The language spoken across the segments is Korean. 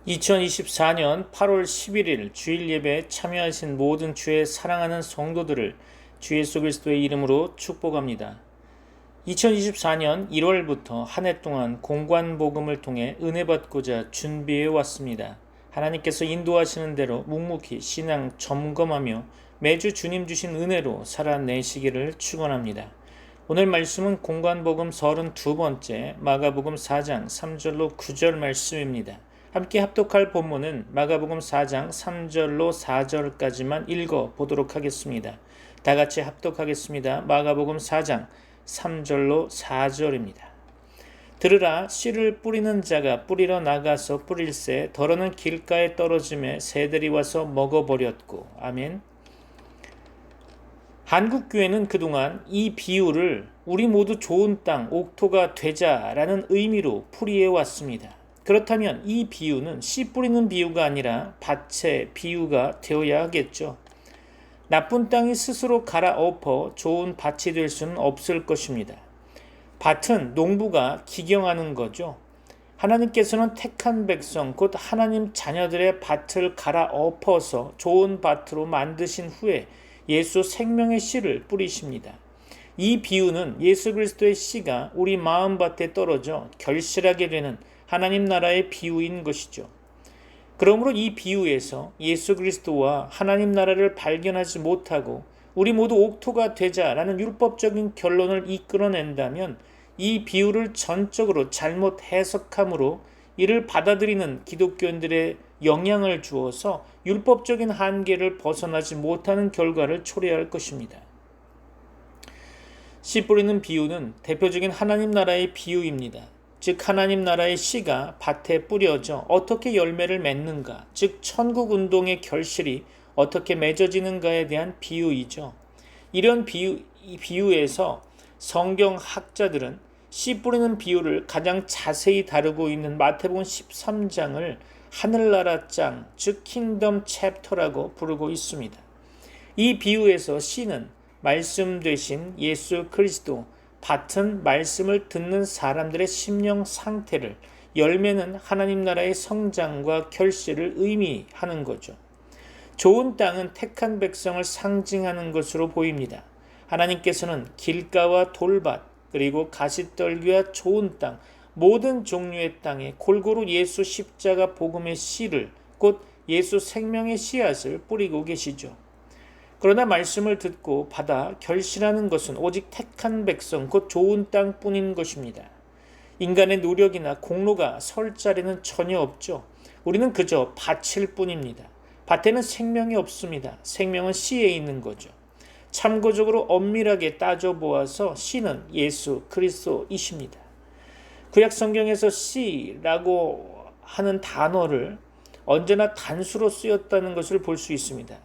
2024년 8월 11일 주일 예배에 참여하신 모든 주의 사랑하는 성도들을 주 예수 그리스도의 이름으로 축복합니다. 2024년 1월부터 한 해 동안 공관복음을 통해 은혜 받고자 준비해 왔습니다. 하나님께서 인도하시는 대로 묵묵히 신앙 점검하며 매주 주님 주신 은혜로 살아내시기를 축원합니다. 오늘 말씀은 공관복음 32번째 마가복음 4장 3절로 9절 말씀입니다. 함께 합독할 본문은 마가복음 4장 3절로 4절까지만 읽어보도록 하겠습니다. 다 같이 합독하겠습니다. 마가복음 4장 3절로 4절입니다. 들으라, 씨를 뿌리는 자가 뿌리러 나가서 뿌릴새 더러는 길가에 떨어짐에 새들이 와서 먹어버렸고. 아멘. 한국교회는 그동안 이 비유를 우리 모두 좋은 땅, 옥토가 되자라는 의미로 풀이해 왔습니다. 그렇다면 이 비유는 씨 뿌리는 비유가 아니라 밭의 비유가 되어야 하겠죠. 나쁜 땅이 스스로 갈아엎어 좋은 밭이 될 수는 없을 것입니다. 밭은 농부가 기경하는 거죠. 하나님께서는 택한 백성, 곧 하나님 자녀들의 밭을 갈아엎어서 좋은 밭으로 만드신 후에 예수 생명의 씨를 뿌리십니다. 이 비유는 예수 그리스도의 씨가 우리 마음밭에 떨어져 결실하게 되는 하나님 나라의 비유인 것이죠. 그러므로 이 비유에서 예수 그리스도와 하나님 나라를 발견하지 못하고 우리 모두 옥토가 되자라는 율법적인 결론을 이끌어낸다면 이 비유를 전적으로 잘못 해석함으로 이를 받아들이는 기독교인들의 영향을 주어서 율법적인 한계를 벗어나지 못하는 결과를 초래할 것입니다. 씨 뿌리는 비유는 대표적인 하나님 나라의 비유입니다. 즉 하나님 나라의 씨가 밭에 뿌려져 어떻게 열매를 맺는가, 즉 천국운동의 결실이 어떻게 맺어지는가에 대한 비유이죠. 이런 비유에서 성경학자들은 씨 뿌리는 비유를 가장 자세히 다루고 있는 마태복음 13장을 하늘나라 장, 즉 킹덤 챕터라고 부르고 있습니다. 이 비유에서 씨는 말씀 되신 예수 그리스도, 밭은 말씀을 듣는 사람들의 심령 상태를, 열매는 하나님 나라의 성장과 결실을 의미하는 거죠. 좋은 땅은 택한 백성을 상징하는 것으로 보입니다. 하나님께서는 길가와 돌밭, 그리고 가시떨기와 좋은 땅, 모든 종류의 땅에 골고루 예수 십자가 복음의 씨를, 곧 예수 생명의 씨앗을 뿌리고 계시죠. 그러나 말씀을 듣고 받아 결실하는 것은 오직 택한 백성, 곧 좋은 땅뿐인 것입니다. 인간의 노력이나 공로가 설 자리는 전혀 없죠. 우리는 그저 밭일 뿐입니다. 밭에는 생명이 없습니다. 생명은 씨에 있는 거죠. 참고적으로 엄밀하게 따져보아서 씨는 예수 그리스도이십니다. 구약 성경에서 씨라고 하는 단어를 언제나 단수로 쓰였다는 것을 볼 수 있습니다.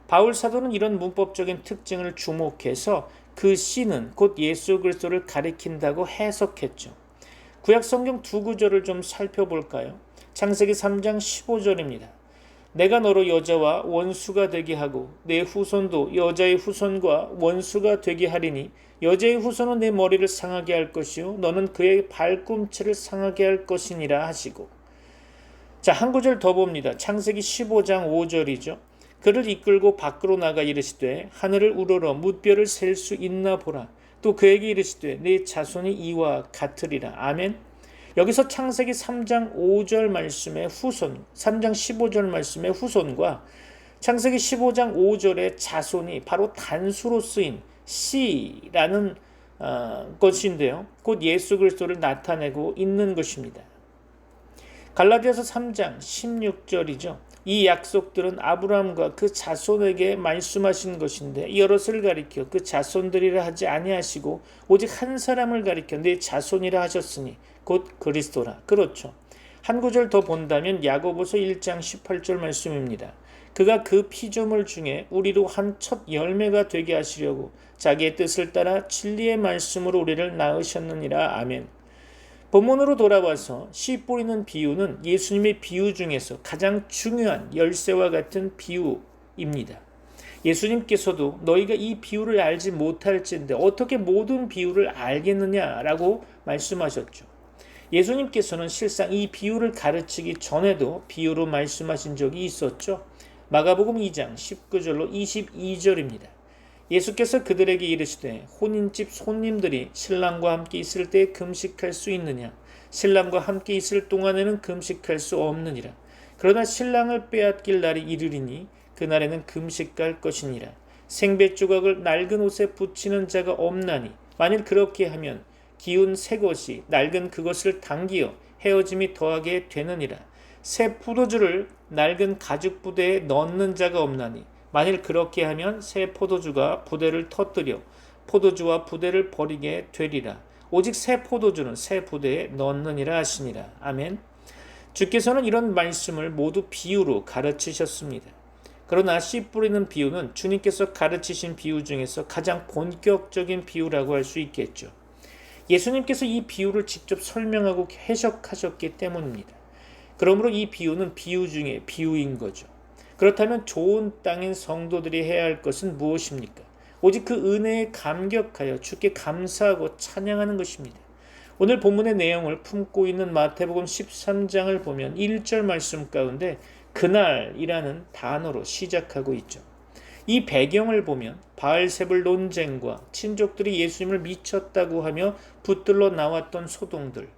바울 사도는 이런 문법적인 특징을 주목해서 그 씨는 곧 예수 그리스도를 가리킨다고 해석했죠. 구약 성경 두 구절을 좀 살펴볼까요? 창세기 3장 15절입니다. 내가 너로 여자와 원수가 되게 하고 내 후손도 여자의 후손과 원수가 되게 하리니 여자의 후손은 내 머리를 상하게 할 것이요 너는 그의 발꿈치를 상하게 할 것이니라 하시고. 자, 한 구절 더 봅니다. 창세기 15장 5절이죠. 그를 이끌고 밖으로 나가 이르시되 하늘을 우러러 뭇별을 셀 수 있나 보라. 또 그에게 이르시되 내 자손이 이와 같으리라. 아멘. 여기서 창세기 3장 5절 말씀의 후손, 3장 15절 말씀의 후손과 창세기 15장 5절의 자손이 바로 단수로 쓰인 씨라는 것인데요. 곧 예수 그리스도를 나타내고 있는 것입니다. 갈라디아서 3장 16절이죠. 이 약속들은 아브라함과 그 자손에게 말씀하신 것인데 여럿을 가리켜 그 자손들이라 하지 아니하시고 오직 한 사람을 가리켜 내 자손이라 하셨으니 곧 그리스도라. 그렇죠. 한 구절 더 본다면 야고보서 1장 18절 말씀입니다. 그가 그 피조물 중에 우리로 한 첫 열매가 되게 하시려고 자기의 뜻을 따라 진리의 말씀으로 우리를 낳으셨느니라. 아멘. 본문으로 돌아와서 씨 뿌리는 비유는 예수님의 비유 중에서 가장 중요한 열쇠와 같은 비유입니다. 예수님께서도 너희가 이 비유를 알지 못할진데 어떻게 모든 비유를 알겠느냐라고 말씀하셨죠. 예수님께서는 실상 이 비유를 가르치기 전에도 비유로 말씀하신 적이 있었죠. 마가복음 2장 19절로 22절입니다. 예수께서 그들에게 이르시되 혼인집 손님들이 신랑과 함께 있을 때 금식할 수 있느냐? 신랑과 함께 있을 동안에는 금식할 수 없느니라. 그러나 신랑을 빼앗길 날이 이르리니 그날에는 금식할 것이니라. 생배 조각을 낡은 옷에 붙이는 자가 없나니 만일 그렇게 하면 기운 새 것이 낡은 그것을 당기어 헤어짐이 더하게 되느니라. 새 포도주를 낡은 가죽 부대에 넣는 자가 없나니 만일 그렇게 하면 새 포도주가 부대를 터뜨려 포도주와 부대를 버리게 되리라. 오직 새 포도주는 새 부대에 넣느니라 하시니라. 아멘. 주께서는 이런 말씀을 모두 비유로 가르치셨습니다. 그러나 씨 뿌리는 비유는 주님께서 가르치신 비유 중에서 가장 본격적인 비유라고 할 수 있겠죠. 예수님께서 이 비유를 직접 설명하고 해석하셨기 때문입니다. 그러므로 이 비유는 비유 중에 비유인 거죠. 그렇다면 좋은 땅인 성도들이 해야 할 것은 무엇입니까? 오직 그 은혜에 감격하여 주께 감사하고 찬양하는 것입니다. 오늘 본문의 내용을 품고 있는 마태복음 13장을 보면 1절 말씀 가운데 그날이라는 단어로 시작하고 있죠. 이 배경을 보면 바알세불 논쟁과 친족들이 예수님을 미쳤다고 하며 붙들러 나왔던 소동들,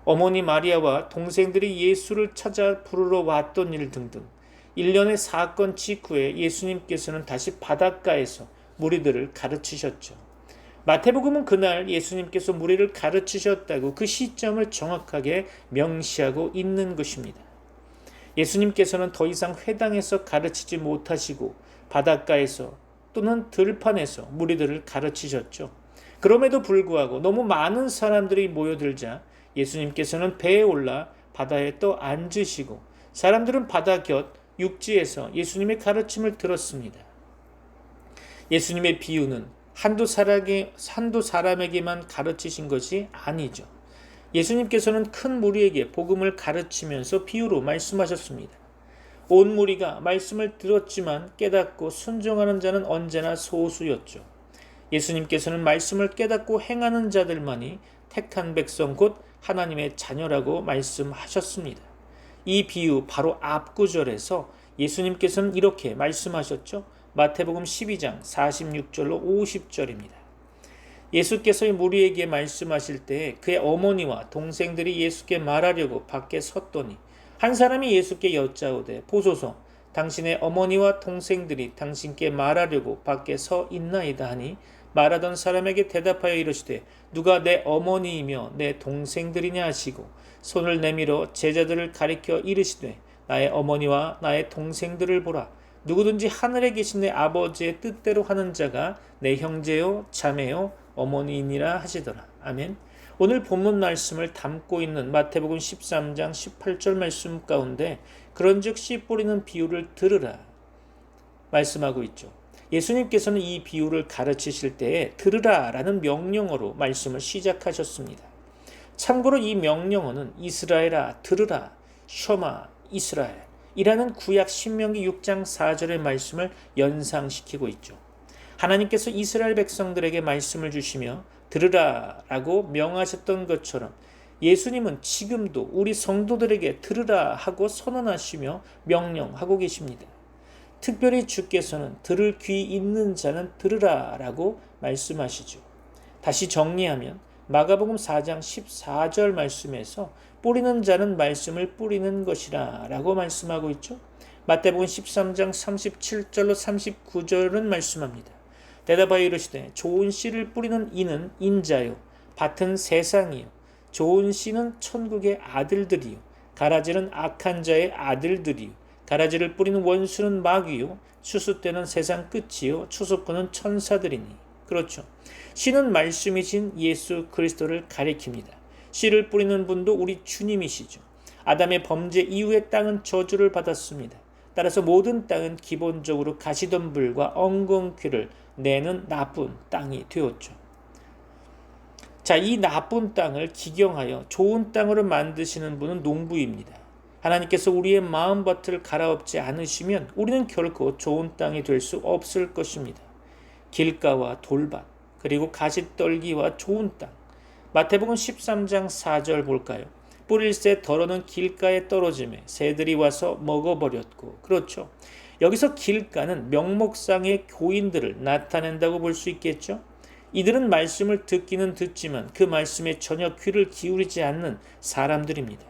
어머니 마리아와 동생들이 예수를 찾아 부르러 왔던 일 등등, 일련의 사건 직후에 예수님께서는 다시 바닷가에서 무리들을 가르치셨죠. 마태복음은 그날 예수님께서 무리를 가르치셨다고 그 시점을 정확하게 명시하고 있는 것입니다. 예수님께서는 더 이상 회당에서 가르치지 못하시고 바닷가에서 또는 들판에서 무리들을 가르치셨죠. 그럼에도 불구하고 너무 많은 사람들이 모여들자 예수님께서는 배에 올라 바다에 떠 앉으시고 사람들은 바다 곁 육지에서 예수님의 가르침을 들었습니다. 예수님의 비유는 한두 사람에게만 가르치신 것이 아니죠. 예수님께서는 큰 무리에게 복음을 가르치면서 비유로 말씀하셨습니다. 온 무리가 말씀을 들었지만 깨닫고 순종하는 자는 언제나 소수였죠. 예수님께서는 말씀을 깨닫고 행하는 자들만이 택한 백성 곧 하나님의 자녀라고 말씀하셨습니다. 이 비유 바로 앞 구절에서 예수님께서는 이렇게 말씀하셨죠. 마태복음 12장 46절로 50절입니다. 예수께서 이 무리에게 말씀하실 때 그의 어머니와 동생들이 예수께 말하려고 밖에 섰더니 한 사람이 예수께 여짜오되 보소서 당신의 어머니와 동생들이 당신께 말하려고 밖에 서 있나이다 하니 말하던 사람에게 대답하여 이르시되 누가 내 어머니이며 내 동생들이냐 하시고 손을 내밀어 제자들을 가리켜 이르시되 나의 어머니와 나의 동생들을 보라. 누구든지 하늘에 계신 내 아버지의 뜻대로 하는 자가 내 형제요 자매요 어머니이니라 하시더라. 아멘. 오늘 본문 말씀을 담고 있는 마태복음 13장 18절 말씀 가운데 그런즉 씨 뿌리는 비유를 들으라 말씀하고 있죠. 예수님께서는 이 비유를 가르치실 때에 들으라라는 명령어로 말씀을 시작하셨습니다. 참고로 이 명령어는 이스라엘아 들으라 셔마 이스라엘이라는 구약 신명기 6장 4절의 말씀을 연상시키고 있죠. 하나님께서 이스라엘 백성들에게 말씀을 주시며 들으라라고 명하셨던 것처럼 예수님은 지금도 우리 성도들에게 들으라 하고 선언하시며 명령하고 계십니다. 특별히 주께서는 들을 귀 있는 자는 들으라라고 말씀하시죠. 다시 정리하면 마가복음 4장 14절 말씀에서 뿌리는 자는 말씀을 뿌리는 것이라 라고 말씀하고 있죠. 마태복음 13장 37절로 39절은 말씀합니다. 대답하여 이르시되 좋은 씨를 뿌리는 이는 인자요 밭은 세상이요 좋은 씨는 천국의 아들들이요 가라지는 악한 자의 아들들이요 가라지를 뿌리는 원수는 마귀요 추수 때는 세상 끝이요 추수꾼은 천사들이니. 그렇죠. 씨는 말씀이신 예수 그리스도를 가리킵니다. 씨를 뿌리는 분도 우리 주님이시죠. 아담의 범죄 이후에 땅은 저주를 받았습니다. 따라서 모든 땅은 기본적으로 가시덤불과 엉겅퀴를 내는 나쁜 땅이 되었죠. 자, 이 나쁜 땅을 기경하여 좋은 땅으로 만드시는 분은 농부입니다. 하나님께서 우리의 마음밭을 갈아엎지 않으시면 우리는 결코 좋은 땅이 될 수 없을 것입니다. 길가와 돌밭, 그리고 가시떨기와 좋은 땅, 마태복음 13장 4절 볼까요? 뿌릴새 덜어는 길가에 떨어지매 새들이 와서 먹어버렸고. 그렇죠. 여기서 길가는 명목상의 교인들을 나타낸다고 볼 수 있겠죠. 이들은 말씀을 듣기는 듣지만 그 말씀에 전혀 귀를 기울이지 않는 사람들입니다.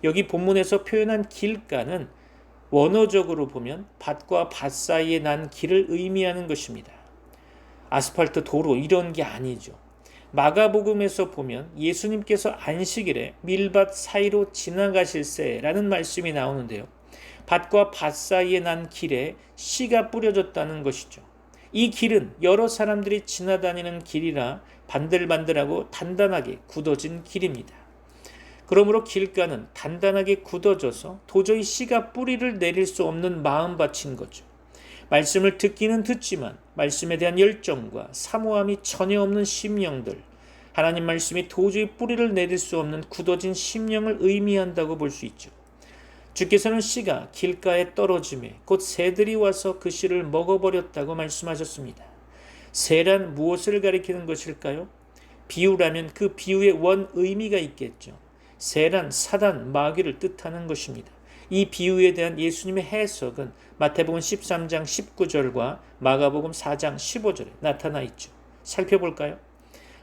여기 본문에서 표현한 길가는 원어적으로 보면 밭과 밭 사이에 난 길을 의미하는 것입니다. 아스팔트 도로 이런 게 아니죠. 마가복음에서 보면 예수님께서 안식일에 밀밭 사이로 지나가실세라는 말씀이 나오는데요. 밭과 밭 사이에 난 길에 씨가 뿌려졌다는 것이죠. 이 길은 여러 사람들이 지나다니는 길이라 반들반들하고 단단하게 굳어진 길입니다. 그러므로 길가는 단단하게 굳어져서 도저히 씨가 뿌리를 내릴 수 없는 마음밭인 거죠. 말씀을 듣기는 듣지만 말씀에 대한 열정과 사모함이 전혀 없는 심령들, 하나님 말씀이 도저히 뿌리를 내릴 수 없는 굳어진 심령을 의미한다고 볼 수 있죠. 주께서는 씨가 길가에 떨어짐에 곧 새들이 와서 그 씨를 먹어버렸다고 말씀하셨습니다. 새란 무엇을 가리키는 것일까요? 비유라면 그 비유의 원 의미가 있겠죠. 새란 사단, 마귀를 뜻하는 것입니다. 이 비유에 대한 예수님의 해석은 마태복음 13장 19절과 마가복음 4장 15절에 나타나 있죠. 살펴볼까요?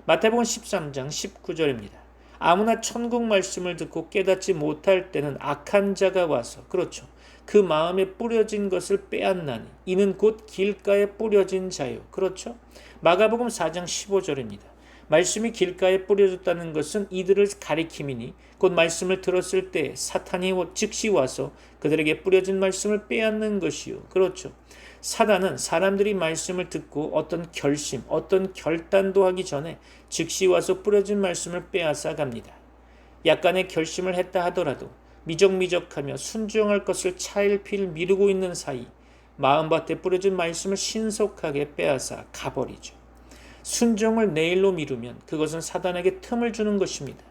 마태복음 13장 19절입니다. 아무나 천국 말씀을 듣고 깨닫지 못할 때는 악한 자가 와서, 그렇죠, 그 마음에 뿌려진 것을 빼앗나니 이는 곧 길가에 뿌려진 자요. 그렇죠. 마가복음 4장 15절입니다. 말씀이 길가에 뿌려졌다는 것은 이들을 가리킴이니 곧 말씀을 들었을 때 사탄이 즉시 와서 그들에게 뿌려진 말씀을 빼앗는 것이요. 그렇죠. 사단은 사람들이 말씀을 듣고 어떤 결심, 어떤 결단도 하기 전에 즉시 와서 뿌려진 말씀을 빼앗아 갑니다. 약간의 결심을 했다 하더라도 미적미적하며 순종할 것을 차일피일 미루고 있는 사이 마음밭에 뿌려진 말씀을 신속하게 빼앗아 가버리죠. 순종을 내일로 미루면 그것은 사단에게 틈을 주는 것입니다.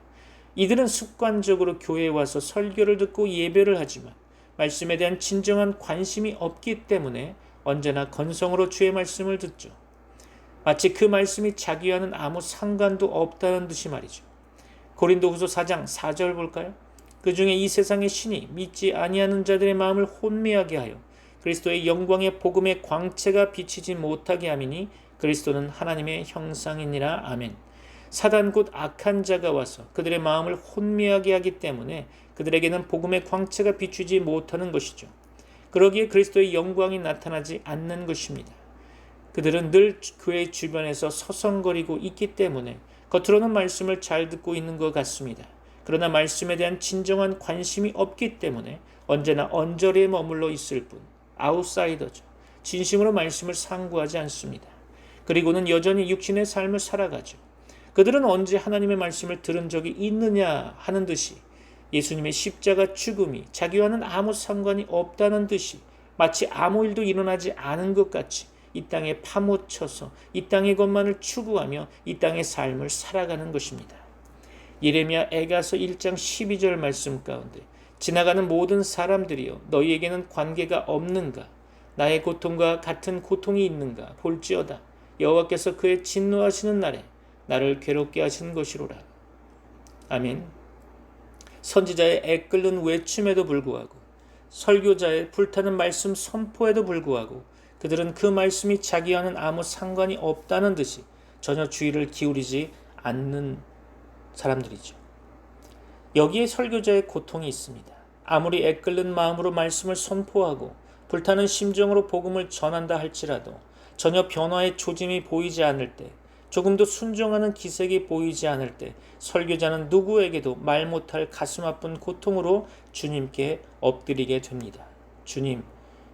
이들은 습관적으로 교회에 와서 설교를 듣고 예배를 하지만 말씀에 대한 진정한 관심이 없기 때문에 언제나 건성으로 주의 말씀을 듣죠. 마치 그 말씀이 자기와는 아무 상관도 없다는 듯이 말이죠. 고린도후서 4장 4절 볼까요? 그 중에 이 세상의 신이 믿지 아니하는 자들의 마음을 혼미하게 하여 그리스도의 영광의 복음의 광채가 비치지 못하게 함이니 그리스도는 하나님의 형상이니라. 아멘. 사단 곧 악한 자가 와서 그들의 마음을 혼미하게 하기 때문에 그들에게는 복음의 광채가 비추지 못하는 것이죠. 그러기에 그리스도의 영광이 나타나지 않는 것입니다. 그들은 늘 교회 주변에서 서성거리고 있기 때문에 겉으로는 말씀을 잘 듣고 있는 것 같습니다. 그러나 말씀에 대한 진정한 관심이 없기 때문에 언제나 언저리에 머물러 있을 뿐, 아웃사이더죠. 진심으로 말씀을 상고하지 않습니다. 그리고는 여전히 육신의 삶을 살아가죠. 그들은 언제 하나님의 말씀을 들은 적이 있느냐 하는 듯이 예수님의 십자가 죽음이 자기와는 아무 상관이 없다는 듯이 마치 아무 일도 일어나지 않은 것 같이 이 땅에 파묻혀서 이 땅의 것만을 추구하며 이 땅의 삶을 살아가는 것입니다. 예레미야 에가서 1장 12절 말씀 가운데 지나가는 모든 사람들이여 너희에게는 관계가 없는가? 나의 고통과 같은 고통이 있는가? 볼지어다. 여호와께서 그의 진노하시는 날에 나를 괴롭게 하신 것이로라. 아멘. 선지자의 애끓는 외침에도 불구하고 설교자의 불타는 말씀 선포에도 불구하고 그들은 그 말씀이 자기와는 아무 상관이 없다는 듯이 전혀 주의를 기울이지 않는 사람들이죠. 여기에 설교자의 고통이 있습니다. 아무리 애끓는 마음으로 말씀을 선포하고 불타는 심정으로 복음을 전한다 할지라도 전혀 변화의 조짐이 보이지 않을 때, 조금도 순종하는 기색이 보이지 않을 때 설교자는 누구에게도 말 못할 가슴 아픈 고통으로 주님께 엎드리게 됩니다. 주님,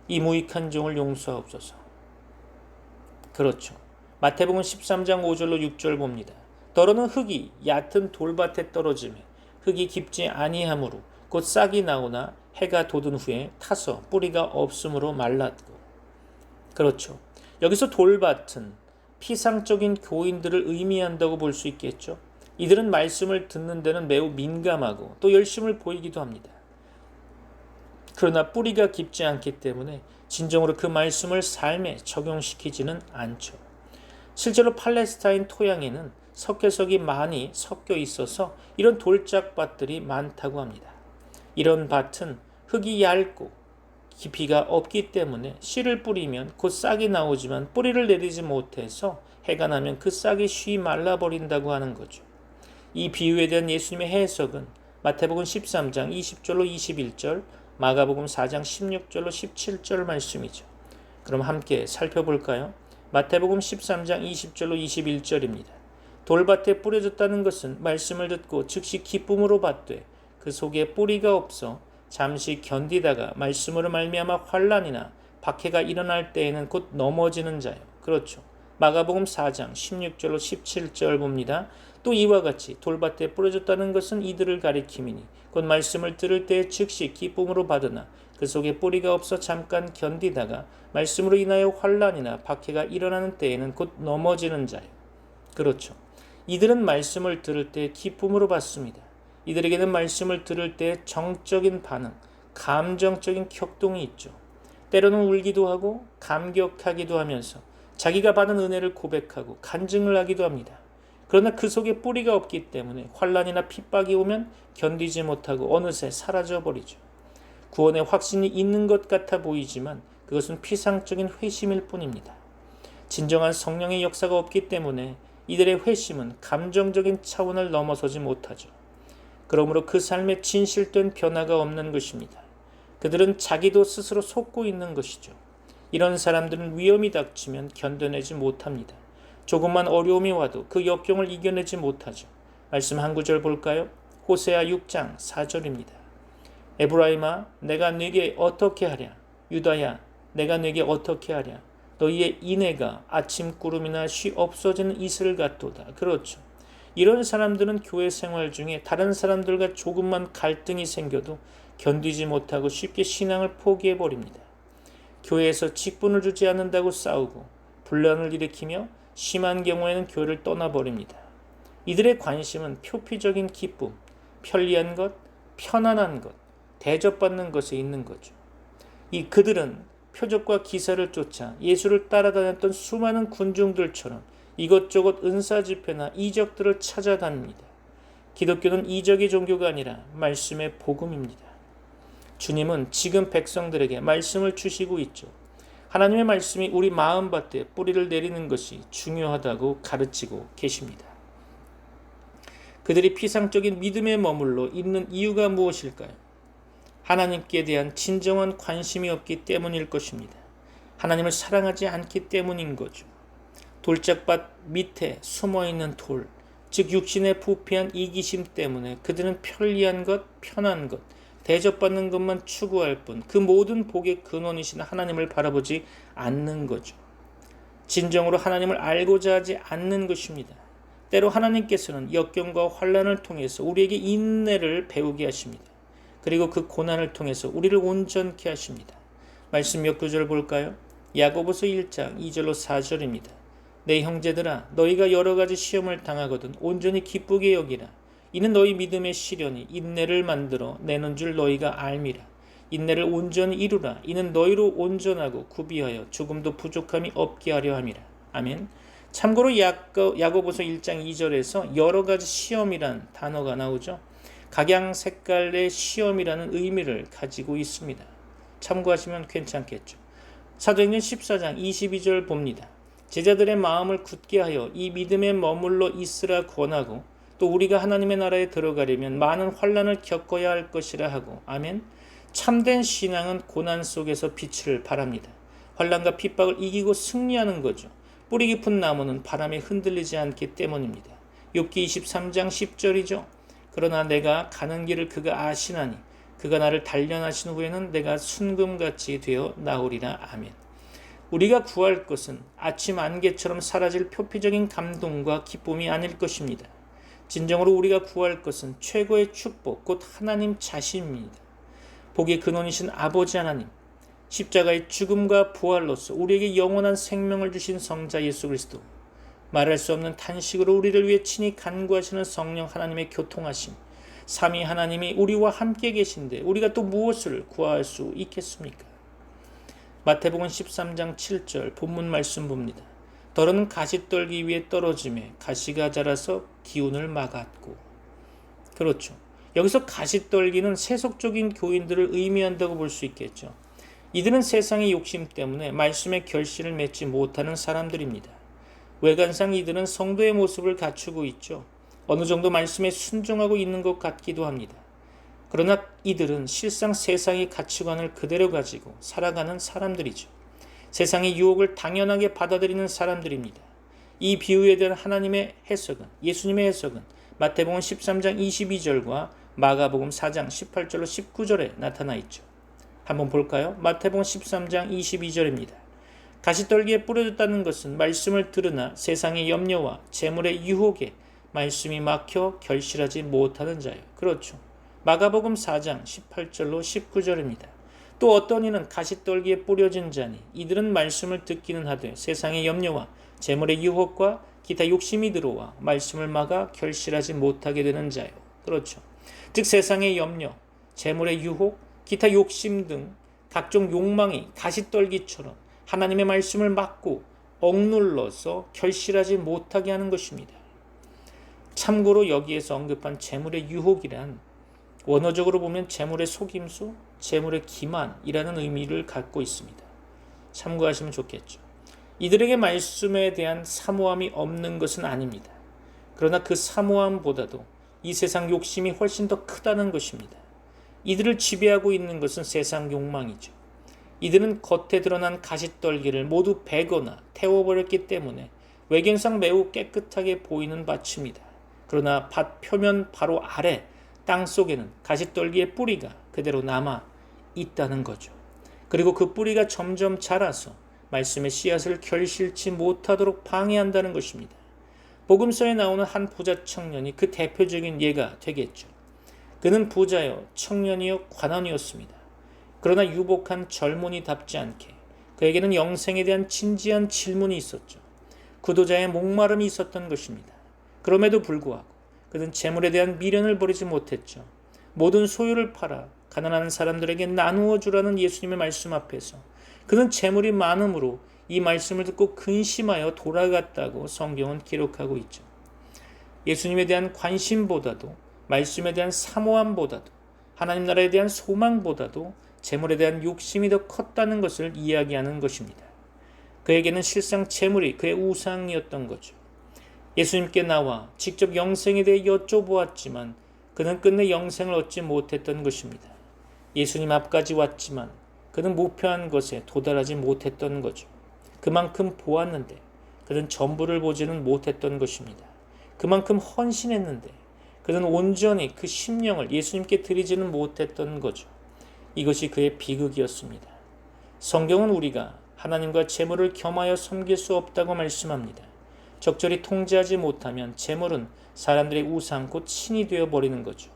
이 무익한 종을 용서하옵소서. 그렇죠. 마태복음 13장 5절로 6절 봅니다. 더러는 흙이 얕은 돌밭에 떨어지며 흙이 깊지 아니하므로 곧 싹이 나오나 해가 돋은 후에 타서 뿌리가 없으므로 말랐고. 그렇죠. 여기서 돌밭은 피상적인 교인들을 의미한다고 볼 수 있겠죠. 이들은 말씀을 듣는 데는 매우 민감하고 또 열심을 보이기도 합니다. 그러나 뿌리가 깊지 않기 때문에 진정으로 그 말씀을 삶에 적용시키지는 않죠. 실제로 팔레스타인 토양에는 석회석이 많이 섞여 있어서 이런 돌짝밭들이 많다고 합니다. 이런 밭은 흙이 얇고 깊이가 없기 때문에 씨를 뿌리면 곧 싹이 나오지만 뿌리를 내리지 못해서 해가 나면 그 싹이 쉬이 말라버린다고 하는 거죠. 이 비유에 대한 예수님의 해석은 마태복음 13장 20절로 21절, 마가복음 4장 16절로 17절 말씀이죠. 그럼 함께 살펴볼까요? 마태복음 13장 20절로 21절입니다. 돌밭에 뿌려졌다는 것은 말씀을 듣고 즉시 기쁨으로 받되 그 속에 뿌리가 없어 잠시 견디다가 말씀으로 말미암아 환난이나 박해가 일어날 때에는 곧 넘어지는 자요. 그렇죠. 마가복음 4장 16절로 17절 봅니다. 또 이와 같이 돌밭에 뿌려졌다는 것은 이들을 가리킴이니 곧 말씀을 들을 때에 즉시 기쁨으로 받으나 그 속에 뿌리가 없어 잠깐 견디다가 말씀으로 인하여 환난이나 박해가 일어나는 때에는 곧 넘어지는 자요. 그렇죠. 이들은 말씀을 들을 때 기쁨으로 받습니다. 이들에게는 말씀을 들을 때 정적인 반응, 감정적인 격동이 있죠. 때로는 울기도 하고 감격하기도 하면서 자기가 받은 은혜를 고백하고 간증을 하기도 합니다. 그러나 그 속에 뿌리가 없기 때문에 환난이나 핍박이 오면 견디지 못하고 어느새 사라져버리죠. 구원의 확신이 있는 것 같아 보이지만 그것은 피상적인 회심일 뿐입니다. 진정한 성령의 역사가 없기 때문에 이들의 회심은 감정적인 차원을 넘어서지 못하죠. 그러므로 그 삶에 진실된 변화가 없는 것입니다. 그들은 자기도 스스로 속고 있는 것이죠. 이런 사람들은 위험이 닥치면 견뎌내지 못합니다. 조금만 어려움이 와도 그 역경을 이겨내지 못하죠. 말씀 한 구절 볼까요? 호세아 6장 4절입니다. 에브라임아 내가 네게 어떻게 하랴? 유다야 내가 네게 어떻게 하랴? 너희의 인애가 아침 구름이나 쉬 없어지는 이슬 같도다. 그렇죠. 이런 사람들은 교회 생활 중에 다른 사람들과 조금만 갈등이 생겨도 견디지 못하고 쉽게 신앙을 포기해버립니다. 교회에서 직분을 주지 않는다고 싸우고 분란을 일으키며 심한 경우에는 교회를 떠나버립니다. 이들의 관심은 표피적인 기쁨, 편리한 것, 편안한 것, 대접받는 것에 있는 거죠. 그들은 표적과 기사를 쫓아 예수를 따라다녔던 수많은 군중들처럼 이것저것 은사집회나 이적들을 찾아다닙니다. 기독교는 이적의 종교가 아니라 말씀의 복음입니다. 주님은 지금 백성들에게 말씀을 주시고 있죠. 하나님의 말씀이 우리 마음밭에 뿌리를 내리는 것이 중요하다고 가르치고 계십니다. 그들이 피상적인 믿음에 머물러 있는 이유가 무엇일까요? 하나님께 대한 진정한 관심이 없기 때문일 것입니다. 하나님을 사랑하지 않기 때문인 거죠. 돌짝밭 밑에 숨어있는 돌, 즉 육신의 부패한 이기심 때문에 그들은 편리한 것, 편한 것, 대접받는 것만 추구할 뿐 그 모든 복의 근원이신 하나님을 바라보지 않는 거죠. 진정으로 하나님을 알고자 하지 않는 것입니다. 때로 하나님께서는 역경과 환난을 통해서 우리에게 인내를 배우게 하십니다. 그리고 그 고난을 통해서 우리를 온전케 하십니다. 말씀 몇 구절 볼까요? 야고보서 1장 2절로 4절입니다. 내 형제들아 너희가 여러 가지 시험을 당하거든 온전히 기쁘게 여기라. 이는 너희 믿음의 시련이 인내를 만들어 내는 줄 너희가 알미라. 인내를 온전히 이루라. 이는 너희로 온전하고 구비하여 조금도 부족함이 없게 하려 함이라. 아멘. 참고로 야고보서 1장 2절에서 여러 가지 시험이란 단어가 나오죠. 각양 색깔의 시험이라는 의미를 가지고 있습니다. 참고하시면 괜찮겠죠. 사도행전 14장 22절 봅니다. 제자들의 마음을 굳게 하여 이 믿음에 머물러 있으라 권하고 또 우리가 하나님의 나라에 들어가려면 많은 환난을 겪어야 할 것이라 하고 아멘. 참된 신앙은 고난 속에서 빛을 발합니다. 환난과 핍박을 이기고 승리하는 거죠. 뿌리 깊은 나무는 바람에 흔들리지 않기 때문입니다. 욥기 23장 10절이죠. 그러나 내가 가는 길을 그가 아시나니 그가 나를 단련하신 후에는 내가 순금같이 되어 나오리라. 아멘. 우리가 구할 것은 아침 안개처럼 사라질 표피적인 감동과 기쁨이 아닐 것입니다. 진정으로 우리가 구할 것은 최고의 축복, 곧 하나님 자신입니다. 복의 근원이신 아버지 하나님, 십자가의 죽음과 부활로서 우리에게 영원한 생명을 주신 성자 예수 그리스도, 말할 수 없는 탄식으로 우리를 위해 친히 간구하시는 성령 하나님의 교통하심, 삼위 하나님이 우리와 함께 계신데 우리가 또 무엇을 구할 수 있겠습니까? 마태복음 13장 7절 본문 말씀 봅니다. 덜은 가시떨기 위에 떨어짐에 가시가 자라서 기운을 막았고. 그렇죠. 여기서 가시떨기는 세속적인 교인들을 의미한다고 볼 수 있겠죠. 이들은 세상의 욕심 때문에 말씀의 결실을 맺지 못하는 사람들입니다. 외관상 이들은 성도의 모습을 갖추고 있죠. 어느 정도 말씀에 순종하고 있는 것 같기도 합니다. 그러나 이들은 실상 세상의 가치관을 그대로 가지고 살아가는 사람들이죠. 세상의 유혹을 당연하게 받아들이는 사람들입니다. 이 비유에 대한 하나님의 해석은, 예수님의 해석은 마태복음 13장 22절과 마가복음 4장 18절로 19절에 나타나 있죠. 한번 볼까요? 마태복음 13장 22절입니다. 가시떨기에 뿌려졌다는 것은 말씀을 들으나 세상의 염려와 재물의 유혹에 말씀이 막혀 결실하지 못하는 자예요. 그렇죠. 마가복음 4장 18절로 19절입니다. 또 어떤 이는 가시떨기에 뿌려진 자니 이들은 말씀을 듣기는 하되 세상의 염려와 재물의 유혹과 기타 욕심이 들어와 말씀을 막아 결실하지 못하게 되는 자요. 그렇죠. 즉 세상의 염려, 재물의 유혹, 기타 욕심 등 각종 욕망이 가시떨기처럼 하나님의 말씀을 막고 억눌러서 결실하지 못하게 하는 것입니다. 참고로 여기에서 언급한 재물의 유혹이란 원어적으로 보면 재물의 속임수, 재물의 기만이라는 의미를 갖고 있습니다. 참고하시면 좋겠죠. 이들에게 말씀에 대한 사모함이 없는 것은 아닙니다. 그러나 그 사모함보다도 이 세상 욕심이 훨씬 더 크다는 것입니다. 이들을 지배하고 있는 것은 세상 욕망이죠. 이들은 겉에 드러난 가시떨기를 모두 베거나 태워버렸기 때문에 외견상 매우 깨끗하게 보이는 밭입니다. 그러나 밭 표면 바로 아래 땅 속에는 가시떨기의 뿌리가 그대로 남아 있다는 거죠. 그리고 그 뿌리가 점점 자라서 말씀의 씨앗을 결실치 못하도록 방해한다는 것입니다. 복음서에 나오는 한 부자 청년이 그 대표적인 예가 되겠죠. 그는 부자여 청년이여 관원이었습니다. 그러나 유복한 젊은이답지 않게 그에게는 영생에 대한 진지한 질문이 있었죠. 구도자의 목마름이 있었던 것입니다. 그럼에도 불구하고 그는 재물에 대한 미련을 버리지 못했죠. 모든 소유를 팔아 가난한 사람들에게 나누어 주라는 예수님의 말씀 앞에서 그는 재물이 많음으로 이 말씀을 듣고 근심하여 돌아갔다고 성경은 기록하고 있죠. 예수님에 대한 관심보다도 말씀에 대한 사모함보다도 하나님 나라에 대한 소망보다도 재물에 대한 욕심이 더 컸다는 것을 이야기하는 것입니다. 그에게는 실상 재물이 그의 우상이었던 거죠. 예수님께 나와 직접 영생에 대해 여쭤보았지만 그는 끝내 영생을 얻지 못했던 것입니다. 예수님 앞까지 왔지만 그는 목표한 것에 도달하지 못했던 거죠. 그만큼 보았는데 그는 전부를 보지는 못했던 것입니다. 그만큼 헌신했는데 그는 온전히 그 심령을 예수님께 드리지는 못했던 거죠. 이것이 그의 비극이었습니다. 성경은 우리가 하나님과 재물을 겸하여 섬길 수 없다고 말씀합니다. 적절히 통제하지 못하면 재물은 사람들의 우상 곧 신이 되어버리는 거죠.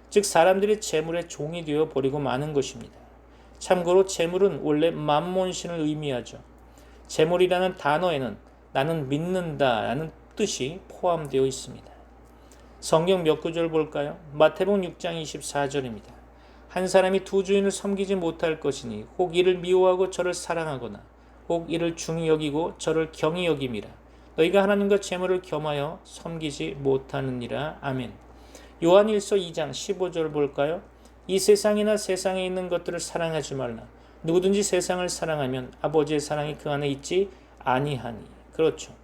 즉 사람들이 재물의 종이 되어버리고 마는 것입니다. 참고로 재물은 원래 만몬신을 의미하죠. 재물이라는 단어에는 나는 믿는다 라는 뜻이 포함되어 있습니다. 성경 몇 구절 볼까요? 마태복음 6장 24절입니다. 한 사람이 두 주인을 섬기지 못할 것이니 혹 이를 미워하고 저를 사랑하거나 혹 이를 중히 여기고 저를 경히 여김이라. 너희가 하나님과 재물을 겸하여 섬기지 못하느니라. 아멘. 요한일서 2장 15절 볼까요? 이 세상이나 세상에 있는 것들을 사랑하지 말라. 누구든지 세상을 사랑하면 아버지의 사랑이 그 안에 있지 아니하니. 그렇죠.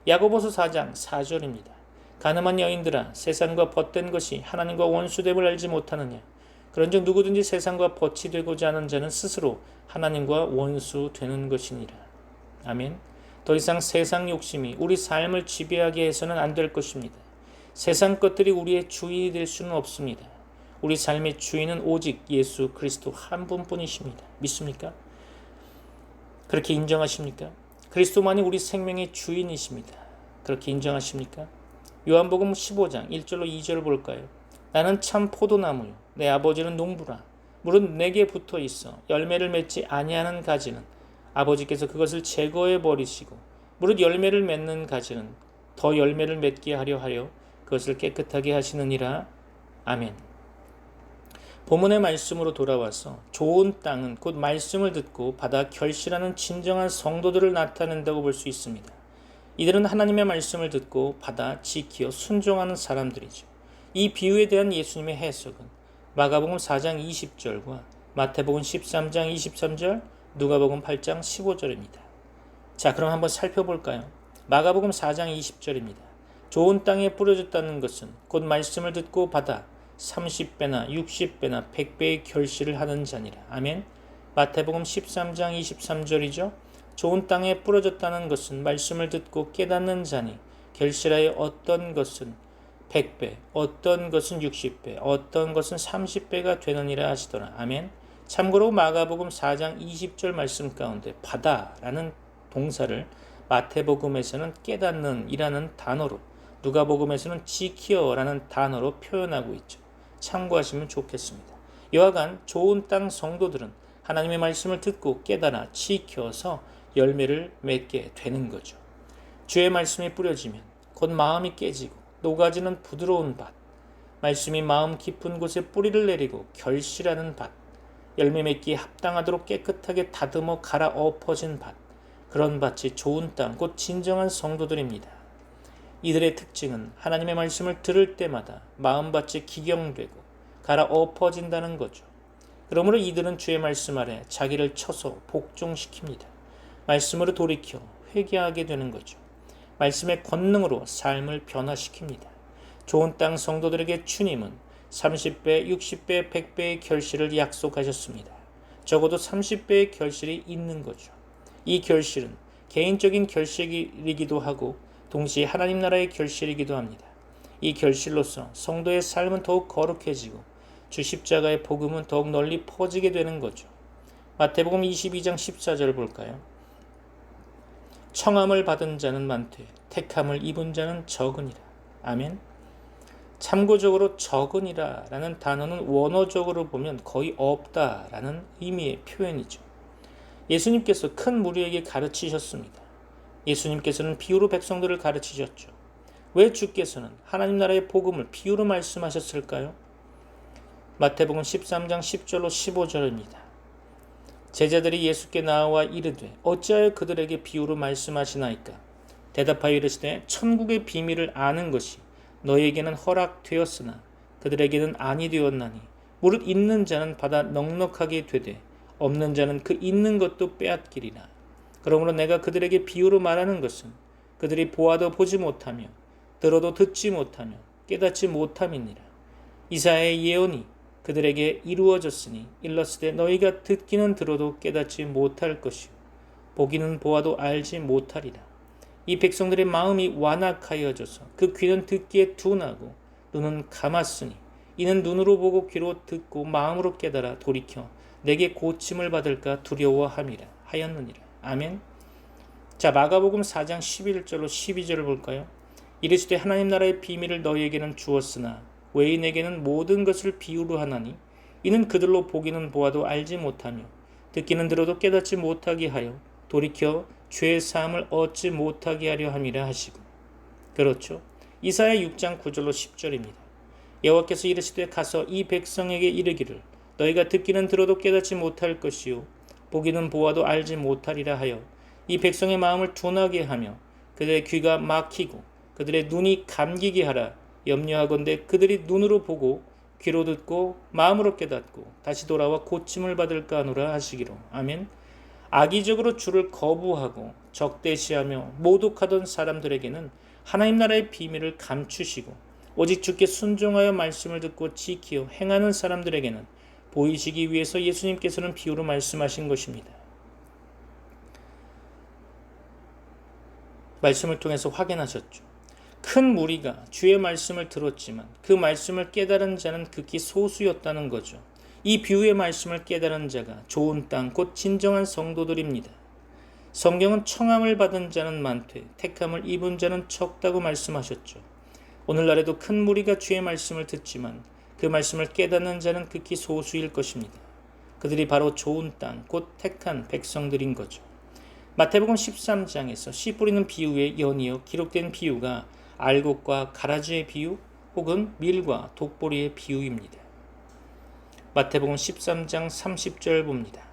야고보서 4장 4절입니다. 가늠한 여인들아 세상과 벗된 것이 하나님과 원수됨을 알지 못하느냐. 그런즉 누구든지 세상과 벗이 되고자 하는 자는 스스로 하나님과 원수 되는 것이니라. 아멘. 더 이상 세상 욕심이 우리 삶을 지배하게 해서는 안 될 것입니다. 세상 것들이 우리의 주인이 될 수는 없습니다. 우리 삶의 주인은 오직 예수 그리스도 한 분뿐이십니다. 믿습니까? 그렇게 인정하십니까? 그리스도만이 우리 생명의 주인이십니다. 그렇게 인정하십니까? 요한복음 15장 1절로 2절을 볼까요? 나는 참 포도나무요 내 아버지는 농부라. 물은 내게 붙어 있어 열매를 맺지 아니하는 가지는 아버지께서 그것을 제거해 버리시고 무릇 열매를 맺는 가지는 더 열매를 맺게 하려 그것을 깨끗하게 하시느니라. 아멘. 본문의 말씀으로 돌아와서 좋은 땅은 곧 말씀을 듣고 받아 결실하는 진정한 성도들을 나타낸다고 볼 수 있습니다. 이들은 하나님의 말씀을 듣고 받아 지키어 순종하는 사람들이죠. 이 비유에 대한 예수님의 해석은 마가복음 4장 20절과 마태복음 13장 23절, 누가복음 8장 15절입니다. 자, 그럼 한번 살펴볼까요? 마가복음 4장 20절입니다. 좋은 땅에 뿌려졌다는 것은 곧 말씀을 듣고 받아 30배나 60배나 100배의 결실을 하는 자니라. 아멘. 마태복음 13장 23절이죠. 좋은 땅에 뿌려졌다는 것은 말씀을 듣고 깨닫는 자니 결실하여 어떤 것은 100배, 어떤 것은 60배, 어떤 것은 30배가 되느니라 하시더라. 아멘. 참고로 마가복음 4장 20절 말씀 가운데 받아라는 동사를 마태복음에서는 깨닫는 이라는 단어로, 누가복음에서는 지키어라는 단어로 표현하고 있죠. 참고하시면 좋겠습니다. 여하간 좋은 땅 성도들은 하나님의 말씀을 듣고 깨달아 지켜서 열매를 맺게 되는 거죠. 주의 말씀이 뿌려지면 곧 마음이 깨지고 녹아지는 부드러운 밭, 말씀이 마음 깊은 곳에 뿌리를 내리고 결실하는 밭, 열매 맺기에 합당하도록 깨끗하게 다듬어 갈아 엎어진 밭, 그런 밭이 좋은 땅, 곧 진정한 성도들입니다. 이들의 특징은 하나님의 말씀을 들을 때마다 마음밭이 기경되고 갈아 엎어진다는 거죠. 그러므로 이들은 주의 말씀 아래 자기를 쳐서 복종시킵니다. 말씀으로 돌이켜 회개하게 되는 거죠. 말씀의 권능으로 삶을 변화시킵니다. 좋은 땅 성도들에게 주님은 30배, 60배, 100배의 결실을 약속하셨습니다. 적어도 30배의 결실이 있는 거죠. 이 결실은 개인적인 결실이기도 하고 동시에 하나님 나라의 결실이기도 합니다. 이 결실로서 성도의 삶은 더욱 거룩해지고 주 십자가의 복음은 더욱 널리 퍼지게 되는 거죠. 마태복음 22장 14절 볼까요? 청함을 받은 자는 많되 택함을 입은 자는 적으니라. 아멘. 참고적으로 적으니라 라는 단어는 원어적으로 보면 거의 없다라는 의미의 표현이죠. 예수님께서 큰 무리에게 가르치셨습니다. 예수님께서는 비유로 백성들을 가르치셨죠. 왜 주께서는 하나님 나라의 복음을 비유로 말씀하셨을까요? 마태복음 13장 10절로 15절입니다. 제자들이 예수께 나와 이르되 어찌하여 그들에게 비유로 말씀하시나이까? 대답하여 이르시되 천국의 비밀을 아는 것이 너희에게는 허락되었으나 그들에게는 아니 되었나니 무릇 있는 자는 받아 넉넉하게 되되 없는 자는 그 있는 것도 빼앗기리라. 그러므로 내가 그들에게 비유로 말하는 것은 그들이 보아도 보지 못하며 들어도 듣지 못하며 깨닫지 못함이니라. 이사야의 예언이 그들에게 이루어졌으니 일렀으되 너희가 듣기는 들어도 깨닫지 못할 것이요 보기는 보아도 알지 못하리라. 이 백성들의 마음이 완악하여져서 그 귀는 듣기에 둔하고 눈은 감았으니 이는 눈으로 보고 귀로 듣고 마음으로 깨달아 돌이켜 내게 고침을 받을까 두려워함이라 하였느니라. 아멘. 자, 마가복음 4장 11절로 12절을 볼까요? 이르시되 하나님 나라의 비밀을 너희에게는 주었으나 외인에게는 모든 것을 비유로 하나니 이는 그들로 보기는 보아도 알지 못하며 듣기는 들어도 깨닫지 못하게 하여 돌이켜 죄 사함을 얻지 못하게 하려 함이라 하시고. 그렇죠. 이사야 6장 9절로 10절입니다. 여호와께서 이르시되 가서 이 백성에게 이르기를 너희가 듣기는 들어도 깨닫지 못할 것이요 보기는 보아도 알지 못하리라 하여 이 백성의 마음을 둔하게 하며 그들의 귀가 막히고 그들의 눈이 감기게 하라. 염려하건대 그들이 눈으로 보고 귀로 듣고 마음으로 깨닫고 다시 돌아와 고침을 받을까 하노라 하시기로. 아멘. 악의적으로 주를 거부하고 적대시하며 모독하던 사람들에게는 하나님 나라의 비밀을 감추시고 오직 주께 순종하여 말씀을 듣고 지키어 행하는 사람들에게는 보이시기 위해서 예수님께서는 비유로 말씀하신 것입니다. 말씀을 통해서 확인하셨죠. 큰 무리가 주의 말씀을 들었지만 그 말씀을 깨달은 자는 극히 소수였다는 거죠. 이 비유의 말씀을 깨달은 자가 좋은 땅 곧 진정한 성도들입니다. 성경은 청함을 받은 자는 많되 택함을 입은 자는 적다고 말씀하셨죠. 오늘날에도 큰 무리가 주의 말씀을 듣지만 그 말씀을 깨닫는 자는 극히 소수일 것입니다. 그들이 바로 좋은 땅 곧 택한 백성들인 거죠. 마태복음 13장에서 씨 뿌리는 비유에 연이어 기록된 비유가 알곡과 가라지의 비유 혹은 밀과 독보리의 비유입니다. 마태복음 13장 30절 봅니다.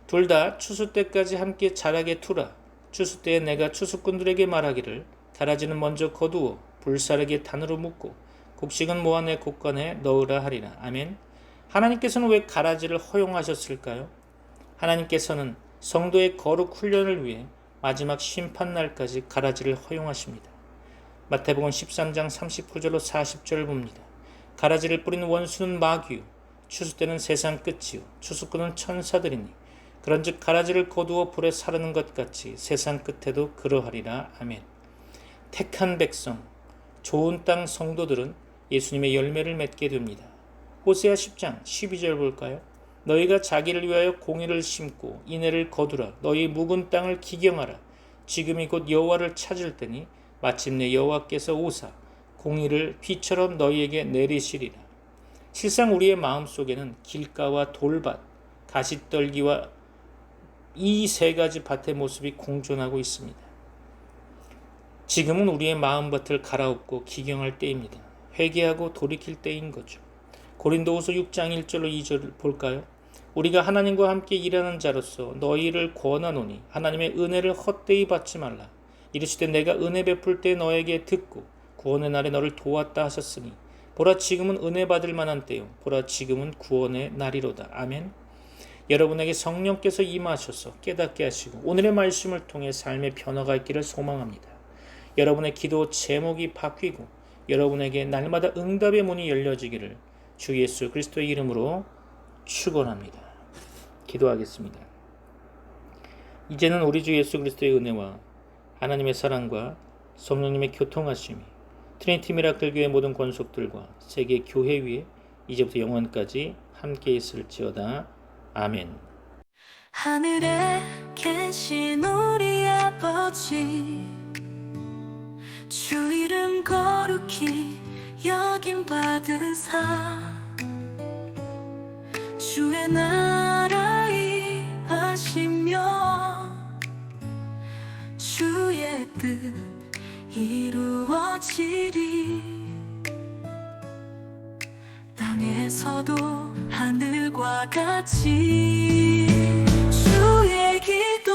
둘 다 추수 때까지 함께 자라게 두라. 추수 때에 내가 추수꾼들에게 말하기를 가라지는 먼저 거두어 불사르게 단으로 묶고 곡식은 모아 내 곡간에 넣으라 하리라. 아멘. 하나님께서는 왜 가라지를 허용하셨을까요? 하나님께서는 성도의 거룩 훈련을 위해 마지막 심판날까지 가라지를 허용하십니다. 마태복음 13장 39절로 40절을 봅니다. 가라지를 뿌리는 원수는 마귀요 추수 때는 세상 끝이요 추수꾼은 천사들이니 그런즉 가라지를 거두어 불에 사르는 것 같이 세상 끝에도 그러하리라. 아멘. 택한 백성, 좋은 땅 성도들은 예수님의 열매를 맺게 됩니다. 호세아 10장 12절 볼까요? 너희가 자기를 위하여 공의를 심고 인애를 거두라. 너희 묵은 땅을 기경하라. 지금이 곧 여호와를 찾을 때니 마침내 여호와께서 오사 공의를 비처럼 너희에게 내리시리라. 실상 우리의 마음속에는 길가와 돌밭, 가시떨기와 이 세 가지 밭의 모습이 공존하고 있습니다. 지금은 우리의 마음밭을 갈아엎고 기경할 때입니다. 회개하고 돌이킬 때인 거죠. 고린도후서 6장 1절로 2절을 볼까요? 우리가 하나님과 함께 일하는 자로서 너희를 권하노니 하나님의 은혜를 헛되이 받지 말라. 이르시되 내가 은혜 베풀 때 너에게 듣고 구원의 날에 너를 도왔다 하셨으니 보라 지금은 은혜 받을 만한 때요 보라 지금은 구원의 날이로다. 아멘. 여러분에게 성령께서 임하셔서 깨닫게 하시고 오늘의 말씀을 통해 삶의 변화가 있기를 소망합니다. 여러분의 기도 제목이 바뀌고 여러분에게 날마다 응답의 문이 열려지기를 주 예수 그리스도의 이름으로 축원합니다. 기도하겠습니다. 이제는 우리 주 예수 그리스도의 은혜와 하나님의 사랑과 성령님의 교통하심이 트리니티 미라클 교회 모든 권속들과 세계 교회 위에 이제부터 영원까지 함께 있을지어다. 아멘. 하늘에 계신 우리 아버지 주 이름 거룩히 여김 받으사 주의 나라 임하시며 주의 뜻 이루어지리 땅에서도 하늘과 같이 주의 기도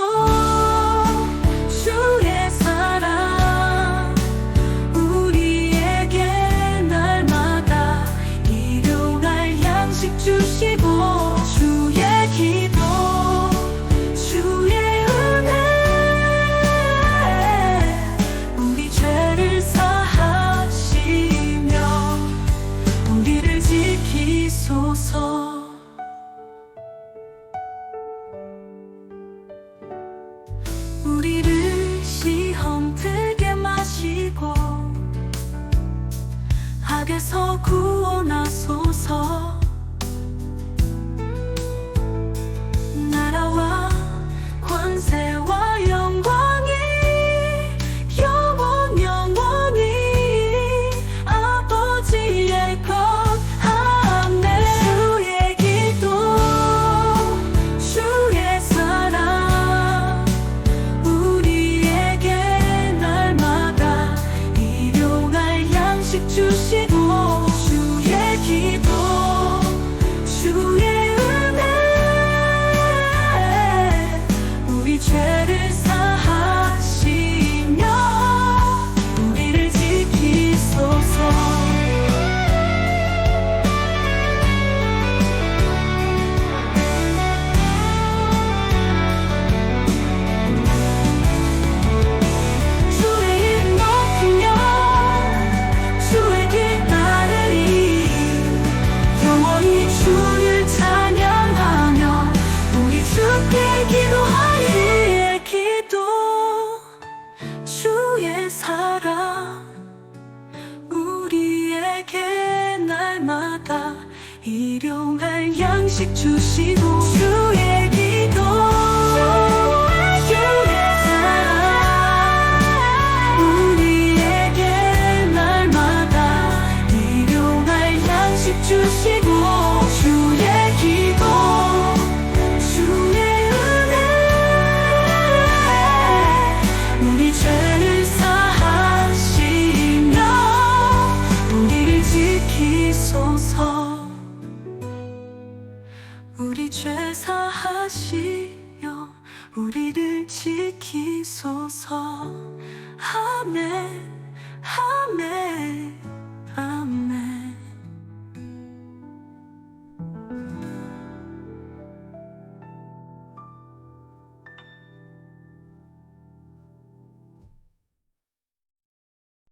주의 사랑 우리에게 날마다 일용할 양식 주시고 주의 기도 주의 은혜 우리 죄를 사하시며 우리를 지키소서. 우리를 시험 들게 마시고 악에서 구원하소서. 나라와 권세와 영광이 영원 영원히 아버지의 것. 아멘. 주의 기도 주의 사랑 우리에게 날마다 일용할 양식 주시고 주의 기도 주의 은혜 우리 죄를 사하시며 우리를 지키소서. 주의 이름 높이며 주의 길 따르리 영원히 주를 찬양하며 우리 주께 기도하리. 주의 기도 주의 사랑 우리에게 날마다 일용할 양식 주시고 주의 기도 주의 사랑 우리에게 날마다 일용할 양식 주시고 주의 기도 주의 은혜 우리 죄를 사하시며 우리를 지키소서. 우리 죄 사하시며 우리를 지키소서. 아멘, 아멘, 아멘.